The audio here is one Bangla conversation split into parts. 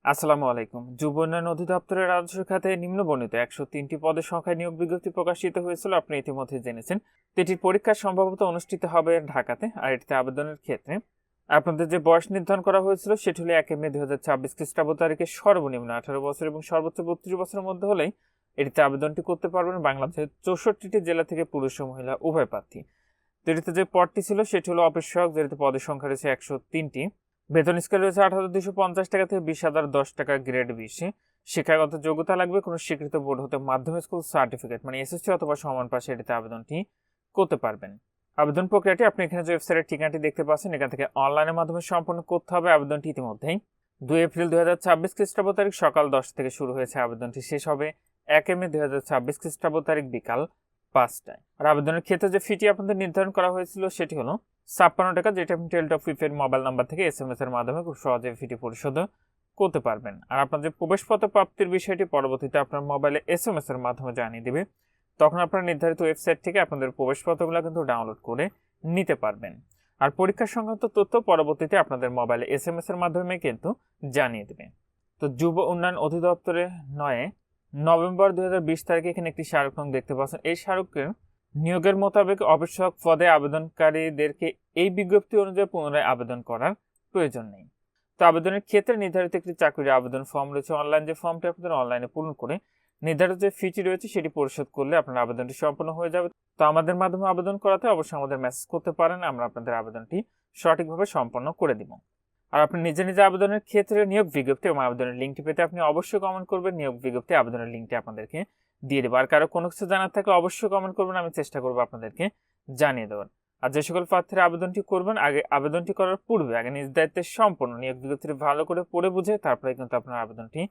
আসসালামু আলাইকুম। যুব উন্নয়ন অধিদপ্তরের রাজস্ব খাতে নিম্নবর্ণিত 103টি পদের সংখ্যায় নিয়োগ বিজ্ঞপ্তি প্রকাশিত হয়েছিল, আপনি ইতিমধ্যে জেনেছেন। তো এটির পরীক্ষা সম্ভবত অনুষ্ঠিত হবে ঢাকাতে। আর এটিতে আবেদনের ক্ষেত্রে আপনাদের যে বয়স নির্ধারণ করা হয়েছিল সেটি হলো 1 মে 2026 খ্রিস্টাব্দ তারিখে সর্বনিম্ন 18 বছর এবং সর্বোচ্চ 32 বছরের মধ্যে হলেই এটিতে আবেদনটি করতে পারবেন বাংলাদেশের 64টি জেলা থেকে পুরুষ ও মহিলা উভয় প্রার্থী। তো এটিতে যে পদটি ছিল সেটি হলো অফিস সহায়ক, যেটিতে পদের সংখ্যা রয়েছে 103টি। বেতন স্কেল রয়েছে 8,250 টাকা থেকে 20,010 টাকা গ্রেড বিসি। শিক্ষাগত যোগ্যতা লাগবে কোনো স্বীকৃত বোর্ড হতে মাধ্যমিক স্কুল সার্টিফিকেট মানে এসএসসি অথবা সমান পাশে এটিতে আবেদনটি করতে পারবেন। আবেদন প্রক্রিয়াটি আপনি এখানে যে ওয়েবসাইটের ঠিকানাটি দেখতে পাচ্ছেন এখান থেকে অনলাইনের মাধ্যমে সম্পন্ন করতে হবে। আবেদনটি ইতিমধ্যেই 2 এপ্রিল 2026 খ্রিস্টাব্দ তারিখ সকাল 10 থেকে শুরু হয়েছে। আবেদনটি শেষ হবে 1 মে 2026 খ্রিস্টাব্দ তারিখ বিকাল 5টায়। আর আবেদনের ক্ষেত্রে যে ফিটি আপনাদের নির্ধারণ করা হয়েছিল সেটি হলো 56 টাকা, যেটা আপনি টেলটক ফিফের মোবাইল নাম্বার থেকে এসএমএস এর মাধ্যমে খুব সহজে ফিটি পরিশোধ করতে পারবেন। আর আপনার যে প্রবেশপত্র প্রাপ্তির বিষয়টি পরবর্তীতে আপনার মোবাইলে এসএমএস এর মাধ্যমে জানিয়ে দেবে। তখন আপনার নির্ধারিত ওয়েবসাইট থেকে আপনাদের প্রবেশপত্রগুলো কিন্তু ডাউনলোড করে নিতে পারবেন। আর পরীক্ষা সংক্রান্ত তথ্য পরবর্তীতে আপনাদের মোবাইলে এসএমএস এর মাধ্যমে কিন্তু জানিয়ে দেবে। তো যুব উন্নয়ন অধিদপ্তরে 9 নভেম্বর 2020 তারিখে এখানে একটি স্মারক নং দেখতে পাচ্ছেন। এই স্মারকের নিয়োগের মোতাবেক অবশ্যক পদে আবেদনকারীদেরকে এই বিজ্ঞপ্তি অনুযায়ী পুনরায় আবেদন করার প্রয়োজন নেই। তো আবেদনের ক্ষেত্রে নির্ধারিত একটি চাকরির আবেদন ফর্ম রয়েছে অনলাইন, যে ফর্মটি আপনাদের অনলাইনে পূরণ করে নির্ধারিত যে ফিটি রয়েছে সেটি পরিশোধ করলে আপনার আবেদনটি সম্পন্ন হয়ে যাবে। তো আমাদের মাধ্যমে আবেদন করাতে অবশ্যই আমাদের মেসেজ করতে পারেন, আমরা আপনাদের আবেদনটি সঠিকভাবে সম্পন্ন করে দিব। আর আপনি নিজে নিজে আবেদনের ক্ষেত্রে নিয়োগ বিজ্ঞপ্তি এবং আবেদনের লিঙ্কটি পেতে আপনি অবশ্যই কমেন্ট করবেন। নিয়োগ বিজ্ঞপ্তি আবেদনের লিঙ্কটি আপনাদেরকে দিয়ে দেবো। আর কারো কোনো কিছু জানার থাকলে অবশ্যই কমেন্ট করবেন, আমি চেষ্টা করবো আপনাদেরকে জানিয়ে দেওয়ার। আর যে সকল প্রার্থীরা আবেদনটি করবেন আগে আবেদনটি করার পূর্বে আগে নিজ দায়িত্বে সম্পূর্ণ নিয়োগ বিজ্ঞপ্তিটি ভালো করে পড়ে বুঝে তারপরে কিন্তু আপনার আবেদনটি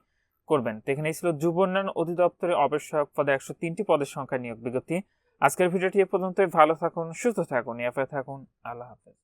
করবেন। তো এখানে ছিল যুব উন্নয়ন অধিদপ্তরে অফিস সহায়ক পদে 103টি পদের সংখ্যা নিয়োগ বিজ্ঞপ্তি। আজকের ভিডিওটি এ পর্যন্তই। ভালো থাকুন, সুস্থ থাকুন, নিরাপদে থাকুন। আল্লাহ হাফেজ।